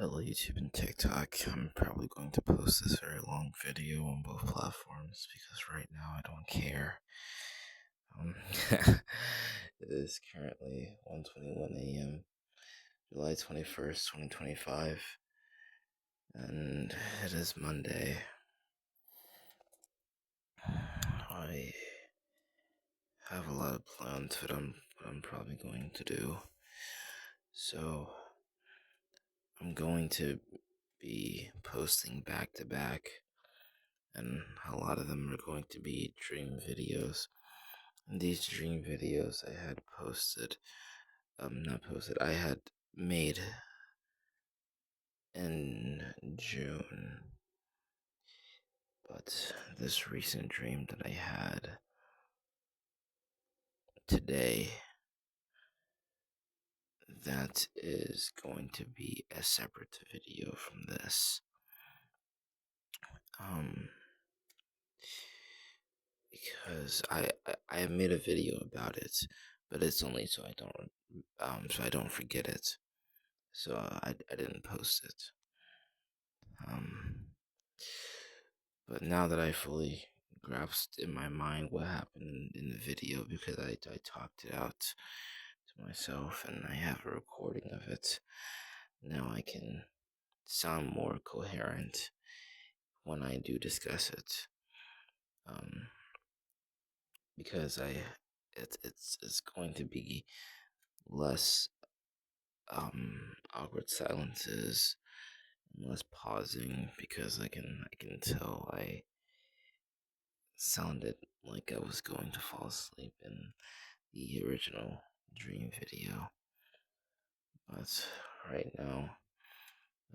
Hello YouTube and TikTok. I'm probably going to post this very long video on both platforms because right now I don't care. It is currently 1:21 a.m. July 21st, 2025, and it is Monday. I have a lot of plans for what I'm probably going to do. So I'm going to be posting back to back, and a lot of them are going to be dream videos. And these dream videos I had I had made in June. But this recent dream that I had today, that is going to be a separate video from this. Because I made a video about it, but it's only so I don't forget it. So I didn't post it. But now that I fully grasped in my mind what happened in the video, because I talked it out to myself and I have a recording of it, now I can sound more coherent when I do discuss it. Because it's going to be less awkward silences and less pausing, because I can tell I sounded like I was going to fall asleep in the original dream video. But right now,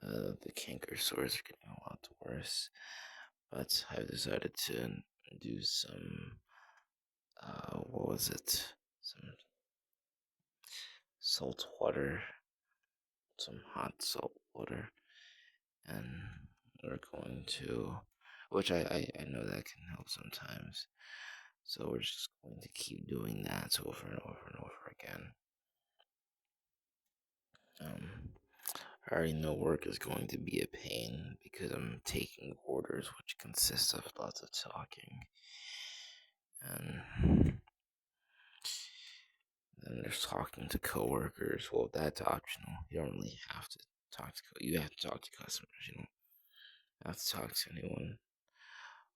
the canker sores are getting a lot worse. But I've decided to do some, what was it? Some salt water, some hot salt water, and we're going to, which I know that can help sometimes. So we're just going to keep doing that over and over and over again. I already know work is going to be a pain because I'm taking orders, which consists of lots of talking. And then there's talking to coworkers. Well, that's optional. You don't really have to talk to you have to talk to customers. You don't have to talk to anyone.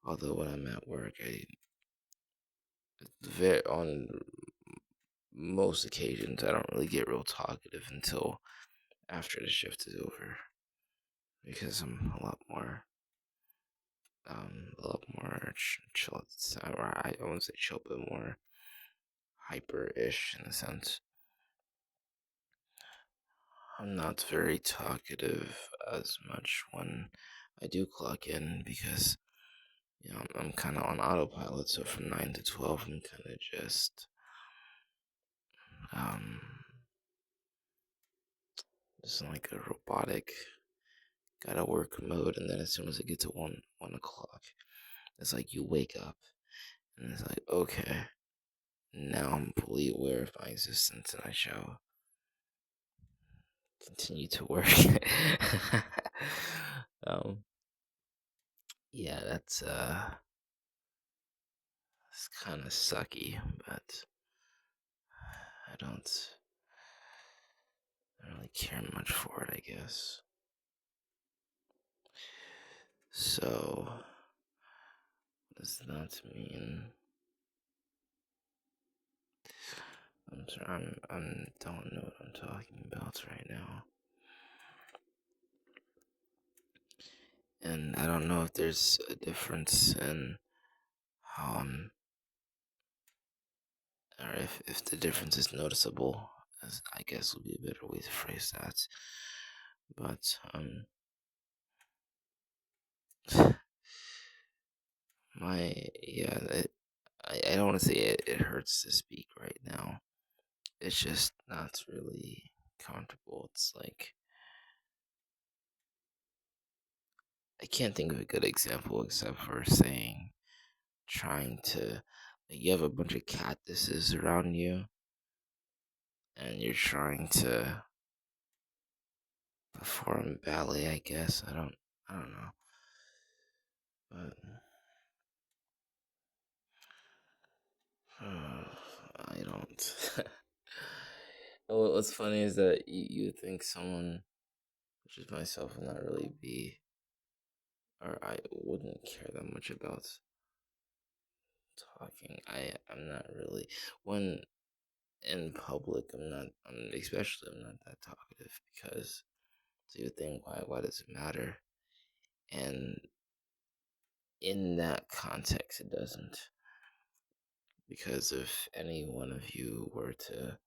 Although when I'm at work, on most occasions I don't really get real talkative until after the shift is over, because I'm a lot more chill at the time. Or I won't say chill, but more hyper-ish in a sense. I'm not very talkative as much when I do clock in, because I'm kind of on autopilot. So from 9 to 12, I'm kind of um just in like a robotic gotta work mode. And then as soon as it gets to 1 o'clock, it's like you wake up and it's like, okay, now I'm fully aware of my existence and I shall continue to work. um, yeah, it's kind of sucky, but I don't really care much for it, I guess. So, what does that mean? I'm sorry, I don't know what I'm talking about right now. And I don't know if there's a difference in how or if the difference is noticeable, as I guess would be a better way to phrase that. But my yeah, I don't want to say it hurts to speak right now. It's just not really comfortable. It's like I can't think of a good example except for saying trying to, like, you have a bunch of cactuses around you and you're trying to perform ballet, I guess. I don't know. But I don't. What's funny is that you would think someone, which is myself, would not really be, or I wouldn't care that much about talking. I'm not really when in public. I'm not that talkative because so you would think why does it matter? And in that context, it doesn't. Because if any one of you were to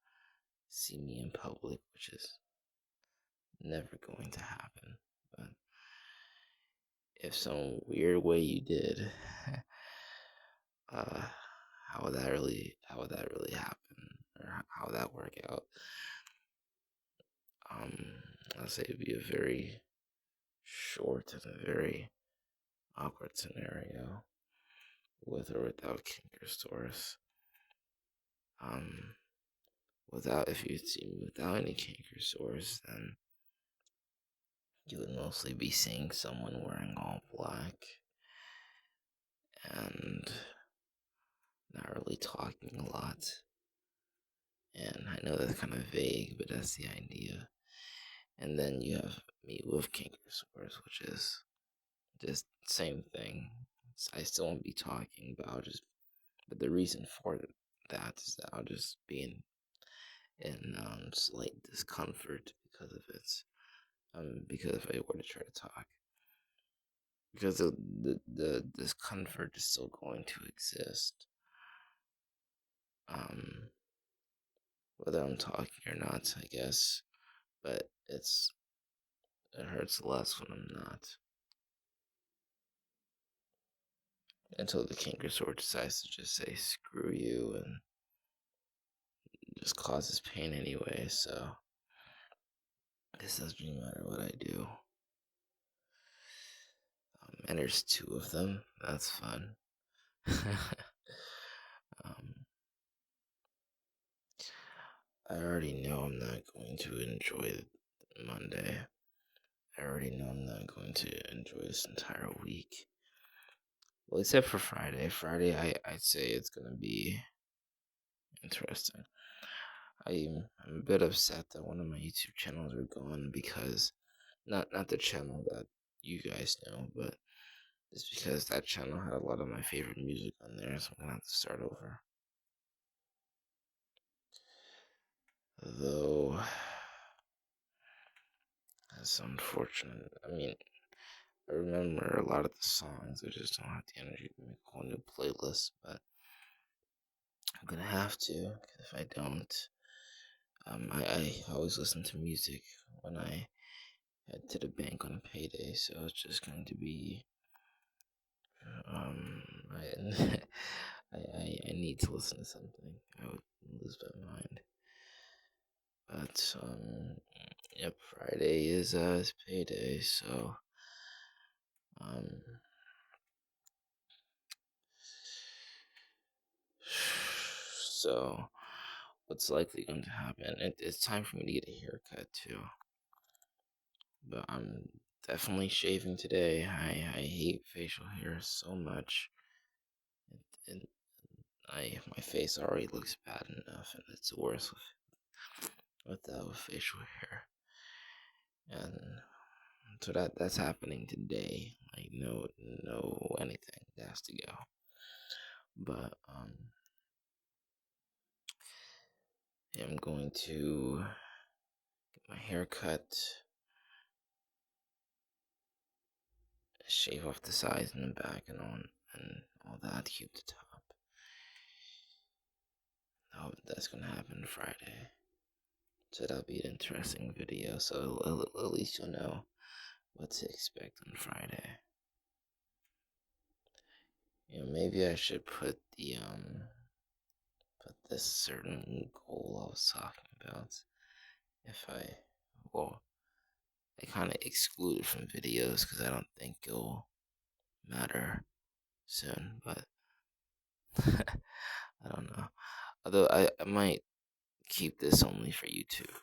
see me in public, which is never going to happen, but if some weird way you did, uh, how would that really happen, or how would that work out? Um, I'll say it'd be a very short and a very awkward scenario, with or without kinker stores. Um, without if you see me without any kinker sores, then you would mostly be seeing someone wearing all black and not really talking a lot. And I know that's kind of vague, but that's the idea. And then you have me with kinker sores, which is just same thing. I still won't be talking, but the reason for that is that I'll just be in slight discomfort because of it. Because if I were to try to talk, because the discomfort is still going to exist. Um, whether I'm talking or not, I guess, but it hurts less when I'm not. Until the kinker sword decides to just say screw you and just causes pain anyway. So it doesn't really matter what I do. And there's two of them. That's fun. um, I already know I'm not going to enjoy Monday. I already know I'm not going to enjoy this entire week. Well, except for Friday. Friday, I'd say it's gonna be interesting. I'm a bit upset that one of my YouTube channels are gone because not the channel that you guys know, but it's because that channel had a lot of my favorite music on there, so I'm gonna have to start over. Though that's unfortunate. I mean, I remember a lot of the songs. I just don't have the energy to make a whole new playlist, but I'm gonna have to. Because if I don't, I always listen to music when I head to the bank on a payday, so it's just going to be I, I need to listen to something. I would lose my mind. But yep, Friday is payday, so um so what's likely going to happen? It's time for me to get a haircut too. But I'm definitely shaving today. I hate facial hair so much. And my face already looks bad enough, and it's worse without facial hair. And so that's happening today. Like no anything that has to go. But yeah, I'm going to get my hair cut, shave off the sides and the back and all that, keep the top. I hope that's gonna happen Friday. So that'll be an interesting video. So at least you'll know what to expect on Friday. Maybe I should put this certain goal I was talking about. If I kind of exclude it from videos because I don't think it'll matter soon. But I don't know. Although I might keep this only for YouTube.